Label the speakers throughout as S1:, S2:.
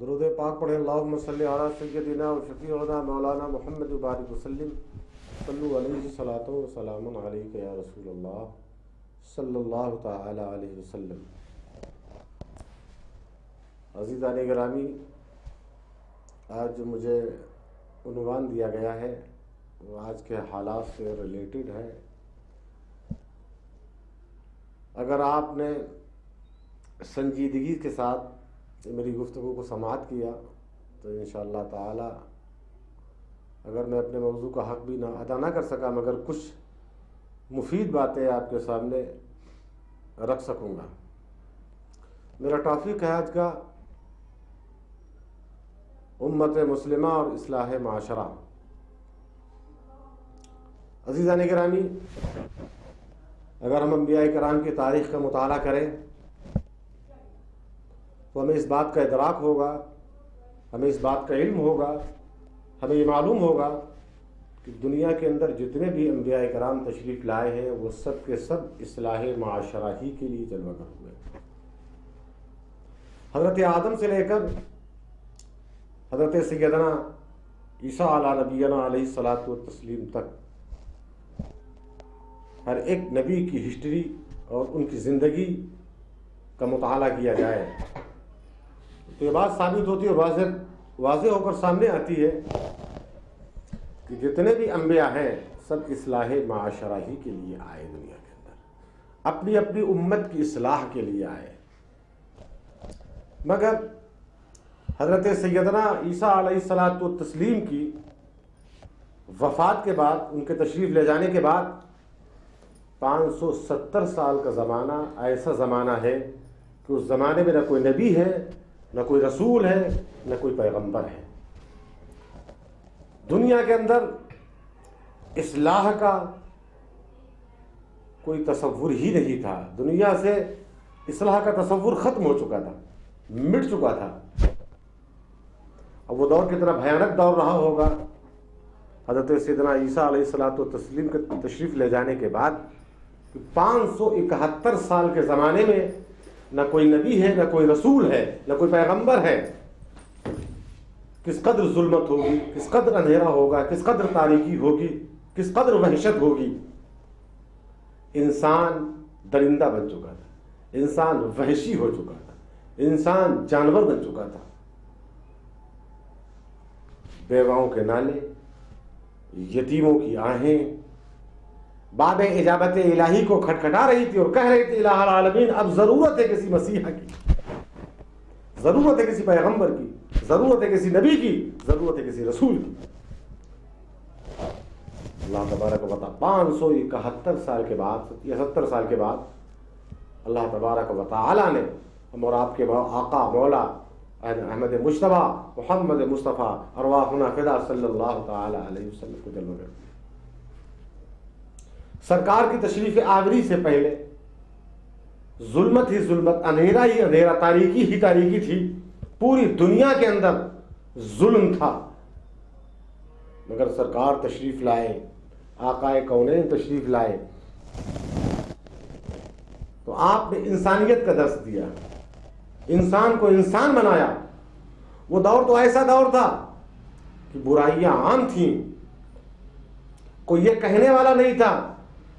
S1: درود پاک پڑھیں اللہم صلی علی سیدنا و شفیعنا مولانا محمد بارک وسلم صلو علیہ صلاۃ و سلام علیک یا رسول اللہ صلی اللہ تعالی علیہ وسلم۔ عزیزان گرامی، آج جو مجھے عنوان دیا گیا ہے وہ آج کے حالات سے ریلیٹڈ ہے۔ اگر آپ نے سنجیدگی کے ساتھ میری گفتگو کو سماعت کیا تو انشاءاللہ تعالی اگر میں اپنے موضوع کا حق بھی ادا نہ کر سکا مگر کچھ مفید باتیں آپ کے سامنے رکھ سکوں گا۔ میرا ٹاپک ہے آج کا امت مسلمہ اور اصلاح معاشرہ۔ عزیزان گرامی، اگر ہم انبیاء کرام کی تاریخ کا مطالعہ کریں تو ہمیں اس بات کا ادراک ہوگا، ہمیں اس بات کا علم ہوگا، ہمیں یہ معلوم ہوگا کہ دنیا کے اندر جتنے بھی انبیاء کرام تشریف لائے ہیں وہ سب کے سب اصلاح معاشرہ ہی کے لیے جلوہ گر ہوئے۔ حضرت آدم سے لے کر حضرت سیدنا عیسیٰ علیہ نبینا علیہ الصلاۃ والتسلیم تک ہر ایک نبی کی ہسٹری اور ان کی زندگی کا مطالعہ کیا جائے تو یہ بات ثابت ہوتی ہے، واضح ہو کر سامنے آتی ہے کہ جتنے بھی انبیاء ہیں سب اصلاح معاشرہ ہی کے لیے آئے، دنیا کے اندر اپنی اپنی امت کی اصلاح کے لیے آئے۔ مگر حضرت سیدنا عیسیٰ علیہ الصلاۃ والتسلیم کی وفات کے بعد، ان کے تشریف لے جانے کے بعد 570 سال کا زمانہ ایسا زمانہ ہے کہ اس زمانے میں نہ کوئی نبی ہے، نہ کوئی رسول ہے، نہ کوئی پیغمبر ہے۔ دنیا کے اندر اصلاح کا کوئی تصور ہی نہیں تھا، دنیا سے اصلاح کا تصور ختم ہو چکا تھا، مٹ چکا تھا۔ اب وہ دور کتنا بھیانک دور رہا ہوگا حضرت سیدنا عیسیٰ علیہ الصلاۃ والتسلیم کے تشریف لے جانے کے بعد 571 سال کے زمانے میں نہ کوئی نبی ہے، نہ کوئی رسول ہے، نہ کوئی پیغمبر ہے۔ کس قدر ظلمت ہوگی، کس قدر اندھیرا ہوگا، کس قدر تاریکی ہوگی، کس قدر وحشت ہوگی۔ انسان درندہ بن چکا تھا، انسان وحشی ہو چکا تھا، انسان جانور بن چکا تھا۔ بیواؤں کے نالے، یتیموں کی آہیں باب اجابت الہی کو کھٹکھٹا رہی تھی اور کہہ رہی تھی الہ العالمین اب ضرورت ہے کسی مسیحا کی، ضرورت ہے کسی پیغمبر کی، ضرورت ہے کسی نبی کی، ضرورت ہے کسی رسول کی۔ اللہ تبارک و تعالی 571 سال کے بعد یا 70 سال کے بعد اللہ تبارک و تعالی نے ہم اور آپ کے آقا مولا احمد مجتبی محمد مصطفیٰ ارواحنا فدا صلی اللہ تعالی علیہ وسلم کو جلوہ گر دیا۔ سرکار کی تشریف آوری سے پہلے ظلمت ہی ظلمت، اندھیرا ہی اندھیرا، تاریکی ہی تاریکی تھی، پوری دنیا کے اندر ظلم تھا۔ مگر سرکار تشریف لائے، آقائے کونین تشریف لائے تو آپ نے انسانیت کا درس دیا، انسان کو انسان بنایا۔ وہ دور تو ایسا دور تھا کہ برائیاں عام تھیں، کوئی یہ کہنے والا نہیں تھا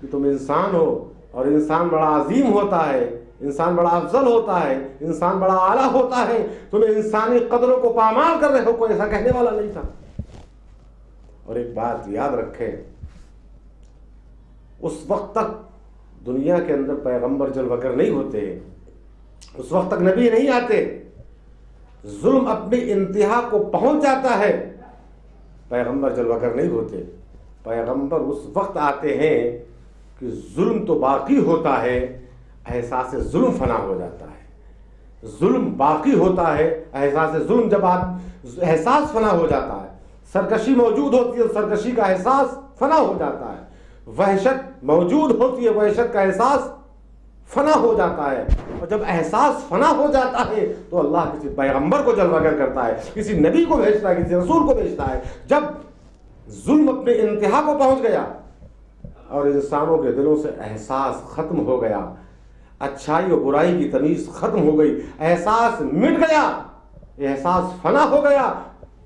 S1: کہ تم انسان ہو اور انسان بڑا عظیم ہوتا ہے، انسان بڑا افضل ہوتا ہے، انسان بڑا اعلیٰ ہوتا ہے، تم انسانی قدروں کو پامال کر رہے ہو، کوئی ایسا کہنے والا نہیں تھا۔ اور ایک بات یاد رکھیں، اس وقت تک دنیا کے اندر پیغمبر جلوہ گر نہیں ہوتے، اس وقت تک نبی نہیں آتے، ظلم اپنی انتہا کو پہنچ جاتا ہے، پیغمبر جلوہ گر نہیں ہوتے۔ پیغمبر اس وقت آتے ہیں کہ ظلم تو باقی ہوتا ہے، احساس ظلم فنا ہو جاتا ہے۔ ظلم باقی ہوتا ہے، احساس ظلم جب احساس فنا ہو جاتا ہے، سرکشی موجود ہوتی ہے، سرکشی کا احساس فنا ہو جاتا ہے، وحشت موجود ہوتی ہے، وحشت کا احساس فنا ہو جاتا ہے۔ اور جب احساس فنا ہو جاتا ہے تو اللہ کسی پیغمبر کو جلوہ گر کرتا ہے، کسی نبی کو بھیجتا ہے، کسی رسول کو بھیجتا ہے۔ جب ظلم اپنے انتہا کو پہنچ گیا اور انسانوں کے دلوں سے احساس ختم ہو گیا، اچھائی اور برائی کی تمیز ختم ہو گئی، احساس مٹ گیا، احساس فنا ہو گیا.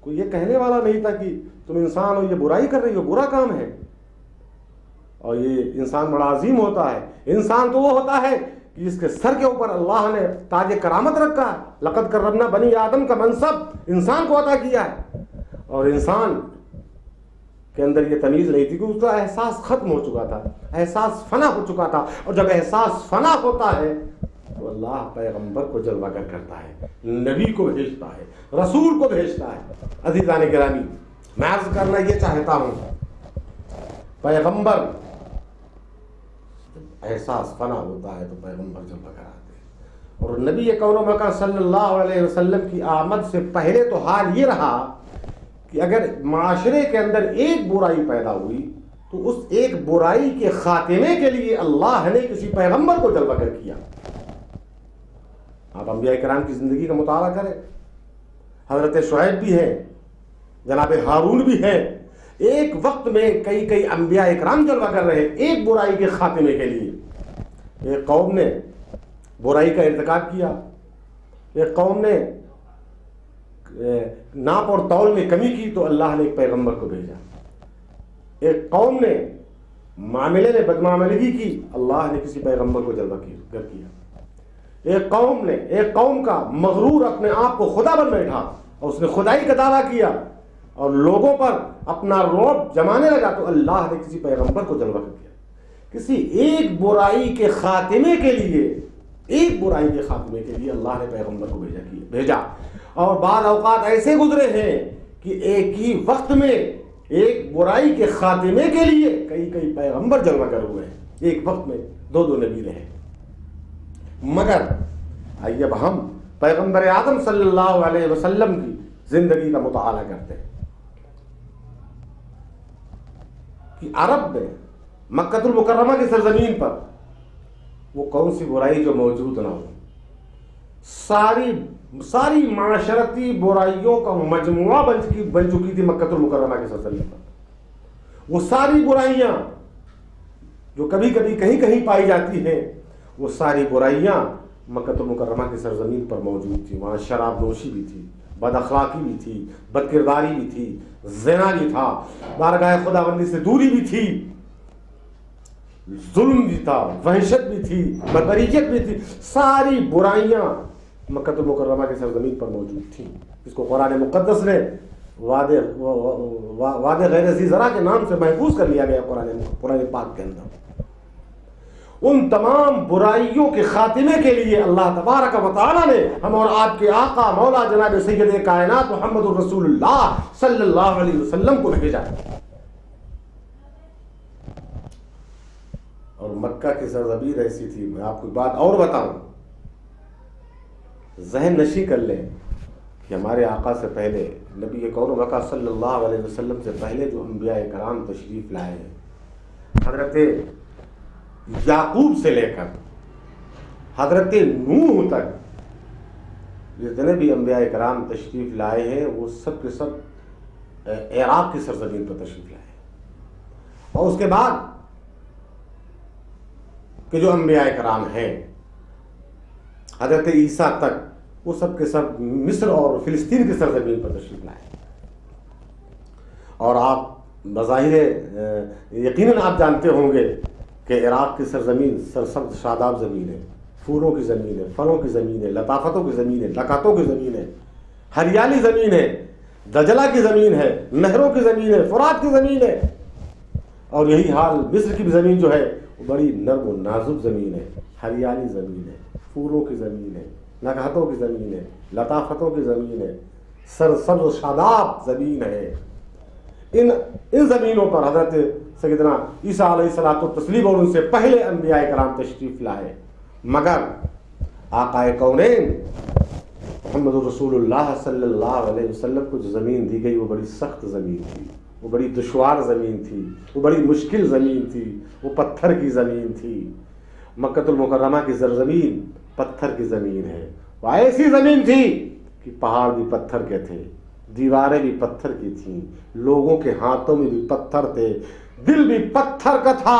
S1: کوئی یہ کہنے والا نہیں تھا کہ تم انسان ہو، یہ برائی کر رہی ہو، برا کام ہے. اور یہ انسان بڑا عظیم ہوتا ہے. انسان تو وہ ہوتا ہے کہ جس کے سر کے اوپر اللہ نے تاج کرامت رکھا ہے. لقد کرمنا بنی آدم کا منصب انسان کو عطا کیا ہے. اور انسان کے اندر یہ تمیز نہیں تھی کہ اس کا احساس ختم ہو چکا تھا، احساس فنا ہو چکا تھا. اور جب احساس فنا ہوتا ہے تو اللہ پیغمبر کو جلوہ گر کرتا ہے، نبی کو بھیجتا ہے، رسول کو بھیجتا ہے. عزیزان گرامی، میں عرض کرنا یہ چاہتا ہوں، پیغمبر احساس فنا ہوتا ہے تو پیغمبر جلوہ گر آتے ہیں. اور نبی کون و مکان صلی اللہ علیہ وسلم کی آمد سے پہلے تو حال یہ رہا کہ اگر معاشرے کے اندر ایک برائی پیدا ہوئی تو اس ایک برائی کے خاتمے کے لیے اللہ نے کسی پیغمبر کو جلوہ گر کیا. آپ انبیاء کرام کی زندگی کا مطالعہ کریں. حضرت شعیب بھی ہیں، جناب ہارون بھی ہیں. ایک وقت میں کئی انبیاء کرام جلوہ کر رہے ایک برائی کے خاتمے کے لیے. ایک قوم نے برائی کا ارتکاب کیا، ایک قوم نے ناپ اور تول میں کمی کی تو اللہ نے ایک پیغمبر کو بھیجا. ایک قوم نے معاملے میں بدمعاملگی کی، اللہ نے کسی پیغمبر کو جلوہ کر کیا. ایک قوم کا مغرور اپنے آپ کو خدا بن بیٹھا اور اس نے خدائی کا دعویٰ کیا اور لوگوں پر اپنا رعب جمانے لگا تو اللہ نے کسی پیغمبر کو جلوہ کیا. کسی ایک برائی کے خاتمے کے لیے اللہ نے پیغمبر کو بھیجا. اور بعض اوقات ایسے گزرے ہیں کہ ایک ہی وقت میں ایک برائی کے خاتمے کے لیے کئی پیغمبر جلوہ گر ہوئے ہیں. ایک وقت میں دو نبی رہے. مگر آئیے اب ہم پیغمبر اعظم صلی اللہ علیہ وسلم کی زندگی کا مطالعہ کرتے ہیں کہ عرب میں مکہ المکرمہ کی سرزمین پر وہ کون سی برائی جو موجود نہ ہو. ساری معاشرتی برائیوں کا مجموعہ بن چکی تھی مکہ المکرمہ کی سرزمین پر. وہ ساری برائیاں جو کبھی کہیں پائی جاتی ہیں، وہ ساری برائیاں مکہ المکرمہ کی سرزمین پر موجود تھی. وہاں شراب نوشی بھی تھی، بد اخلاقی بھی تھی، بد کرداری بھی تھی، زنا بھی تھا، بارگاہ خداوندی سے دوری بھی تھی، ظلم بھی تھا، وحشت بھی تھی، بربریت بھی تھی. ساری برائیاں مکہ المکرمہ کی سرزمین پر موجود تھیں. اس کو قرآن مقدس نے وادی غیر ذی زرع کے نام سے محفوظ کر لیا گیا قرآن پاک کے اندر. ان تمام برائیوں کے خاتمے کے لیے اللہ تبارک و تعالی نے ہم اور آپ کے آقا مولا جناب سید کائنات محمد الرسول اللہ صلی اللہ علیہ وسلم کو بھیجا. اور مکہ کی سرزمین ایسی تھی. میں آپ کو بات اور بتاؤں، ذہن نشی کر لیں کہ ہمارے آقا سے پہلے نبی کون و مکہ صلی اللہ علیہ وسلم سے پہلے جو انبیاء کرام تشریف لائے ہیں، حضرت یعقوب سے لے کر حضرت نوح تک جتنے بھی انبیاء کرام تشریف لائے ہیں وہ سب کے سب عراق کی سرزمین پر تشریف لائے ہیں. اور اس کے بعد کہ جو انبیاء کرام ہیں حضرت عیسیٰ تک وہ سب کے سب مصر اور فلسطین کی سرزمین پر تشریف لائے. اور آپ بظاہر یقیناً آپ جانتے ہوں گے کہ عراق کی سرزمین سرسبز شاداب زمین ہے، پھولوں کی زمین ہے، پھلوں کی زمین ہے، لطافتوں کی زمین ہے، لکاتوں کی زمین ہے، ہریالی زمین ہے، دجلہ کی زمین ہے، نہروں کی زمین ہے، فرات کی زمین ہے. اور یہی حال مصر کی بھی زمین جو ہے وہ بڑی نرم و نازک زمین ہے، ہریالی زمین ہے، پھولوں کی زمین ہے، نکہتوں کی زمین ہے، لطافتوں کی زمین ہے، سرسبز و شاداب زمین ہے. ان زمینوں پر حضرت سیدنا عیسیٰ علیہ الصلوۃ والتسلیم اور ان سے پہلے انبیاء کرام تشریف لائے. مگر آقا کونین محمد رسول اللہ صلی اللہ علیہ وسلم کو جو زمین دی گئی وہ بڑی سخت زمین تھی، وہ بڑی دشوار زمین تھی، وہ بڑی مشکل زمین تھی، وہ پتھر کی زمین تھی. مکہ المکرمہ کی سرزمین پتھر کی زمین ہے. وہ ایسی زمین تھی کہ پہاڑ بھی پتھر کے تھے، دیواریں بھی پتھر کی تھیں، لوگوں کے ہاتھوں میں بھی پتھر تھے، دل بھی پتھر کا تھا.